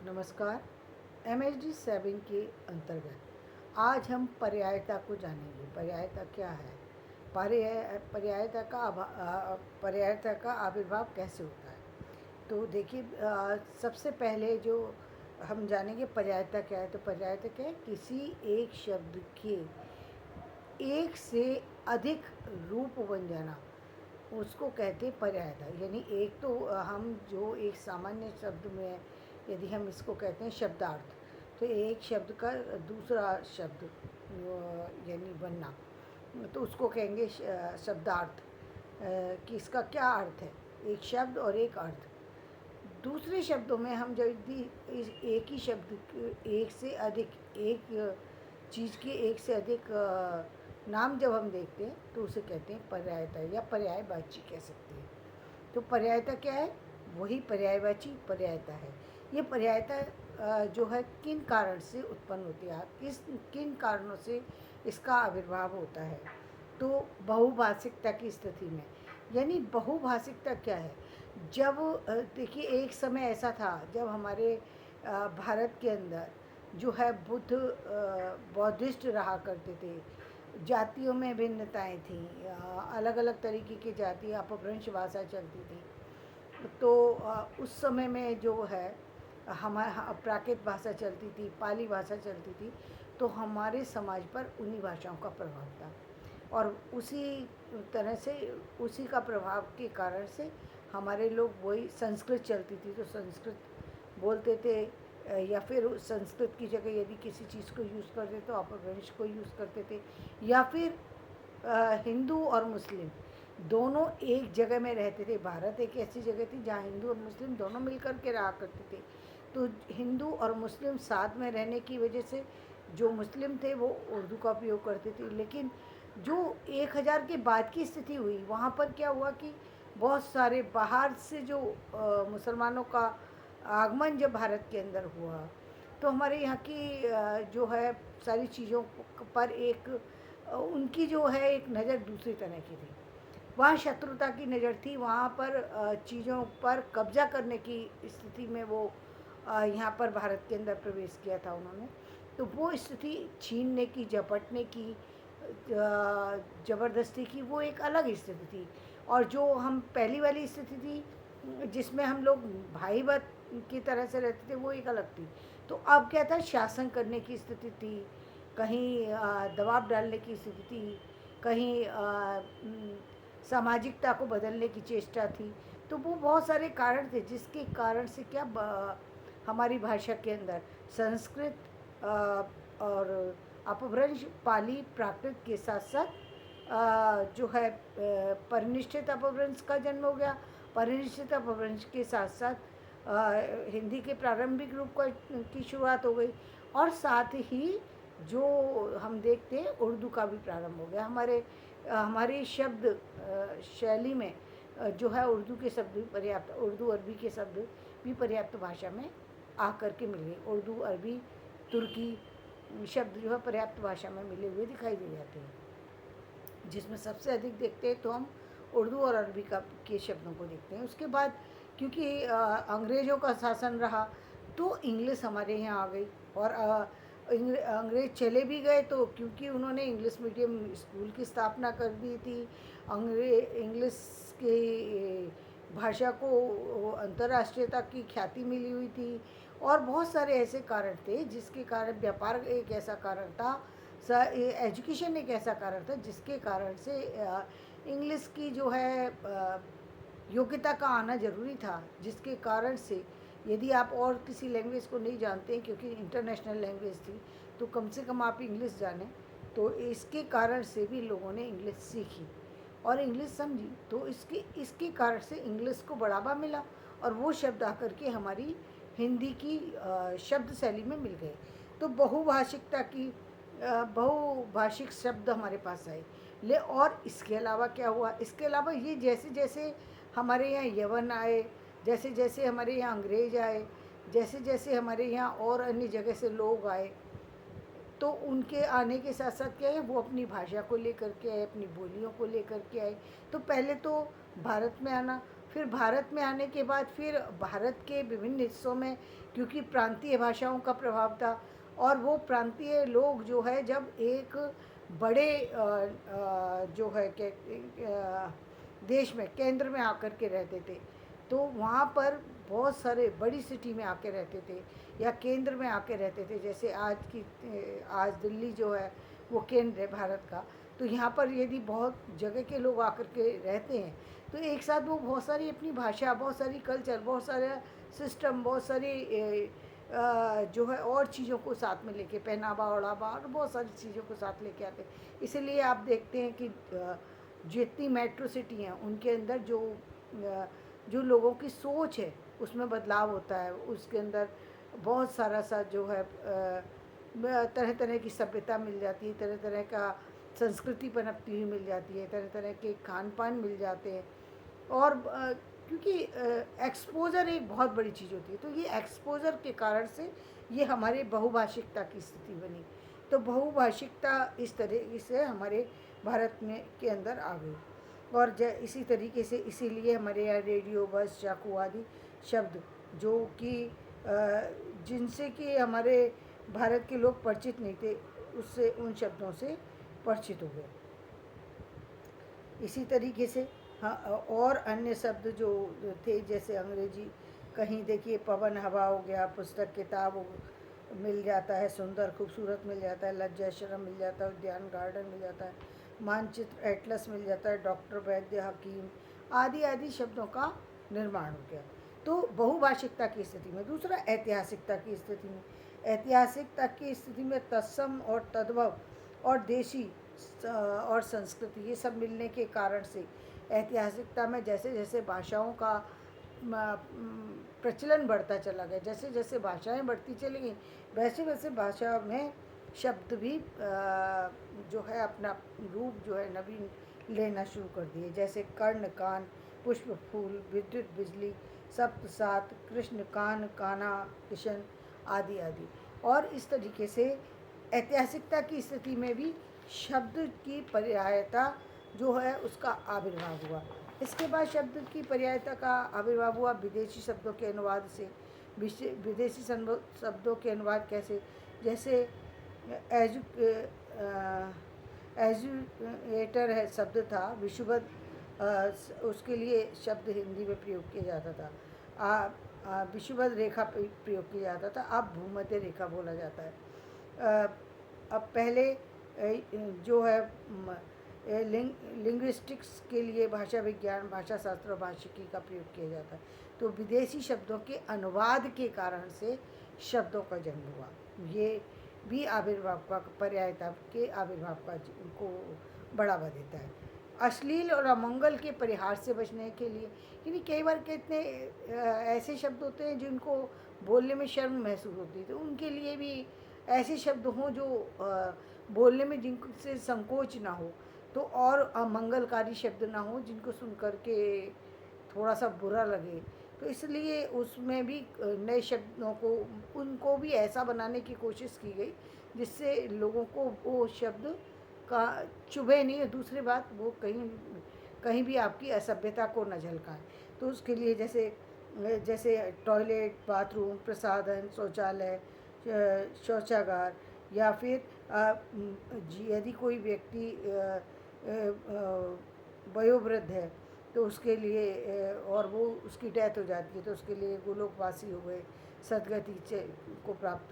नमस्कार। MHD 7 के अंतर्गत आज हम पर्यायता को जानेंगे। पर्यायता क्या है? पर्यायता का आविर्भाव कैसे होता है? तो देखिए, सबसे पहले जो हम जानेंगे पर्यायता क्या है। तो पर्यायता क्या है? किसी एक शब्द के एक से अधिक रूप बन जाना, उसको कहते हैं पर्यायता। यानी एक तो हम जो एक सामान्य शब्द में यदि हम इसको कहते हैं शब्दार्थ, तो एक शब्द का दूसरा शब्द यानी बनना, तो उसको कहेंगे शब्दार्थ। कि इसका क्या अर्थ है, एक शब्द और एक अर्थ। दूसरे शब्दों में हम जब यदि इस एक ही शब्द एक से अधिक एक चीज़ के एक से अधिक नाम जब हम देखते हैं तो उसे कहते हैं पर्यायता या पर्यायवाची कह सकते हैं। तो पर्यायता क्या है? वही पर्यायवाची पर्यायता है। ये पर्यायता जो है किन कारण से उत्पन्न होती है, किन कारणों से इसका आविर्भाव होता है? तो बहुभाषिकता की स्थिति में। यानी बहुभाषिकता क्या है? जब देखिए, एक समय ऐसा था जब हमारे भारत के अंदर जो है बुद्ध बौद्धिस्ट रहा करते थे। जातियों में भिन्नताएं थीं, अलग अलग तरीके की जाति अपभ्रंश भाषा चलती थी। तो उस समय में जो है हमारा प्राकृत भाषा चलती थी, पाली भाषा चलती थी। तो हमारे समाज पर उन्हीं भाषाओं का प्रभाव था, और उसी तरह से उसी का प्रभाव के कारण से हमारे लोग वही संस्कृत चलती थी तो संस्कृत बोलते थे, या फिर संस्कृत की जगह यदि किसी चीज़ को यूज़ करते तो अपभ्रंश को यूज़ करते थे। या फिर हिंदू और मुस्लिम दोनों एक जगह में रहते थे। भारत एक ऐसी जगह थी जहाँ हिंदू और मुस्लिम दोनों मिलकर के रहा करते थे। तो हिंदू और मुस्लिम साथ में रहने की वजह से जो मुस्लिम थे वो उर्दू का उपयोग करते थे। लेकिन जो 1000 के बाद की स्थिति हुई, वहाँ पर क्या हुआ कि बहुत सारे बाहर से जो मुसलमानों का आगमन जब भारत के अंदर हुआ, तो हमारे यहाँ की जो है सारी चीज़ों पर एक उनकी जो है एक नज़र दूसरी तरह की थी। वहाँ शत्रुता की नज़र थी, वहाँ पर चीज़ों पर कब्जा करने की स्थिति में वो यहाँ पर भारत के अंदर प्रवेश किया था उन्होंने। तो वो स्थिति छीनने की, झपटने की, ज़बरदस्ती की, वो एक अलग स्थिति थी। और जो हम पहली वाली स्थिति थी जिसमें हम लोग भाई बहन की तरह से रहते थे, वो एक अलग थी। तो अब क्या था, शासन करने की स्थिति थी, कहीं दबाव डालने की स्थिति थी, कहीं सामाजिकता को बदलने की चेष्टा थी। तो वो बहुत सारे कारण थे जिसके कारण से क्या हमारी भाषा के अंदर संस्कृत और अपभ्रंश, पाली, प्राकृत के साथ साथ जो है परिनिष्ठित अपभ्रंश का जन्म हो गया। परिनिष्ठित अपभ्रंश के साथ साथ हिंदी के प्रारंभिक रूप की शुरुआत हो गई, और साथ ही जो हम देखते हैं उर्दू का भी प्रारंभ हो गया। हमारे शब्द शैली में जो है उर्दू के शब्द भी पर्याप्त, उर्दू अरबी के शब्द भी पर्याप्त भाषा में आकर के मिल गए। उर्दू, अरबी, तुर्की शब्द जो है पर्याप्त भाषा में मिले हुए दिखाई दे जाते हैं। जिसमें सबसे अधिक देखते हैं तो हम उर्दू और अरबी के शब्दों को देखते हैं। उसके बाद क्योंकि अंग्रेज़ों का शासन रहा तो इंग्लिश हमारे यहाँ आ गई, और अंग्रेज़ चले भी गए तो क्योंकि उन्होंने इंग्लिश मीडियम स्कूल की स्थापना कर दी थी, इंग्लिश की भाषा को अंतर्राष्ट्रीयता की ख्याति मिली हुई थी, और बहुत सारे ऐसे कारण थे जिसके कारण व्यापार एक ऐसा कारण था, एजुकेशन एक ऐसा कारण था जिसके कारण से इंग्लिश की जो है योग्यता का आना ज़रूरी था। जिसके कारण से यदि आप और किसी लैंग्वेज को नहीं जानते हैं, क्योंकि इंटरनेशनल लैंग्वेज थी, तो कम से कम आप इंग्लिश जानें। तो इसके कारण से भी लोगों ने इंग्लिश सीखी और इंग्लिश समझी। तो इसके कारण से इंग्लिश को बढ़ावा मिला, और वो शब्द आकर के हमारी हिंदी की शब्द शैली में मिल गए। तो बहुभाषिक शब्द हमारे पास आए। और इसके अलावा क्या हुआ? इसके अलावा ये जैसे जैसे हमारे यहाँ यवन आए, जैसे जैसे हमारे यहाँ अंग्रेज आए, जैसे जैसे हमारे यहाँ और अन्य जगह से लोग आए, तो उनके आने के साथ साथ क्या है, वो अपनी भाषा को लेकर के आए, अपनी बोलियों को लेकर के आए। तो पहले तो भारत में आना फिर भारत में आने के बाद फिर भारत के विभिन्न हिस्सों में, क्योंकि प्रांतीय भाषाओं का प्रभाव था, और वो प्रांतीय लोग जो है जब एक बड़े जो है देश में केंद्र में आकर के रहते थे, तो वहाँ पर बहुत सारे बड़ी सिटी में आके रहते थे या केंद्र में आके रहते थे। जैसे आज दिल्ली जो है वो केंद्र है भारत का, तो यहाँ पर यदि बहुत जगह के लोग आकर के रहते हैं तो एक साथ वो बहुत सारी अपनी भाषा, बहुत सारी कल्चर, बहुत सारा सिस्टम, बहुत सारी जो है और चीज़ों को साथ में लेके, पहनावा ओढ़ावा और बहुत सारी चीज़ों को साथ लेके आते हैं। इसीलिए आप देखते हैं कि जितनी मेट्रो सिटी हैं उनके अंदर जो लोगों की सोच है उसमें बदलाव होता है। उसके अंदर बहुत सारा सा जो है तरह तरह की सभ्यता मिल जाती है, तरह तरह का संस्कृति पनपती हुई मिल जाती है, तरह तरह के खान पान मिल जाते हैं। और क्योंकि एक्सपोज़र एक बहुत बड़ी चीज़ होती है, तो ये एक्सपोज़र के कारण से ये हमारे बहुभाषिकता की स्थिति बनी। तो बहुभाषिकता इस तरह से हमारे भारत में के अंदर आ गई। और इसी तरीके से इसीलिए हमारे यहाँ रेडियो, बस, चाकू आदि शब्द जो कि जिनसे कि हमारे भारत के लोग परिचित नहीं थे, उससे उन शब्दों से परिचित हो गए। इसी तरीके से हाँ, और अन्य शब्द जो थे जैसे अंग्रेजी, कहीं देखिए पवन हवा हो गया, पुस्तक किताब मिल जाता है, सुंदर खूबसूरत मिल जाता है, लज्जाश्रम मिल जाता है, उद्यान गार्डन मिल जाता है, मानचित्र एटलस मिल जाता है, डॉक्टर, वैद्य, हकीम आदि आदि शब्दों का निर्माण हो गया। तो बहुभाषिकता की स्थिति में। दूसरा, ऐतिहासिकता की स्थिति में। ऐतिहासिकता की स्थिति में तत्सम और तद्भव और देशी और संस्कृति ये सब मिलने के कारण से ऐतिहासिकता में जैसे जैसे भाषाओं का प्रचलन बढ़ता चला गया, जैसे जैसे भाषाएं बढ़ती चली गई, वैसे वैसे भाषा में शब्द भी जो है अपना रूप जो है नवीन लेना शुरू कर दिए। जैसे कर्ण, कान, पुष्प, फूल, विद्युत, बिजली, सप्त, सात, कृष्ण, कान, काना, किशन आदि आदि। और इस तरीके से ऐतिहासिकता की स्थिति में भी शब्द की पर्यायता जो है उसका आविर्भाव हुआ। इसके बाद शब्द की पर्यायता का आविर्भाव हुआ विदेशी शब्दों के अनुवाद से। विदेशी शब्दों के अनुवाद कैसे? जैसे एजुएटर है शब्द था, विषुवत, उसके लिए शब्द हिंदी में प्रयोग किया जाता था। विषुवत रेखा प्रयोग किया जाता था, अब भूमध्य रेखा बोला जाता है। अब पहले जो है लिंग्विस्टिक्स के लिए भाषा विज्ञान, भाषा शास्त्र और भाषिकी का प्रयोग किया जाता है। तो विदेशी शब्दों के अनुवाद के कारण से शब्दों का जन्म हुआ। ये भी आविर्भाव का, पर्यायता के आविर्भाव का को बढ़ावा देता है। अश्लील और अमंगल के परिहार से बचने के लिए, क्योंकि कई बार कितने ऐसे शब्द होते हैं जिनको बोलने में शर्म महसूस होती है, तो उनके लिए भी ऐसे शब्द हों जो बोलने में जिनसे संकोच ना हो, तो और अमंगलकारी शब्द ना हो जिनको सुन कर के थोड़ा सा बुरा लगे, तो इसलिए उसमें भी नए शब्दों को, उनको भी ऐसा बनाने की कोशिश की गई जिससे लोगों को वो शब्द का चुभे नहीं। दूसरी बात, वो कहीं भी आपकी असभ्यता को न झलकाए। तो उसके लिए जैसे टॉयलेट, बाथरूम, प्रसाधन, शौचालय, शौचागार, या फिर यदि कोई व्यक्ति वयोवृद्ध है तो उसके लिए और वो उसकी डेथ हो जाती है तो उसके लिए गोलोकवासी हो गए, सदगति को प्राप्त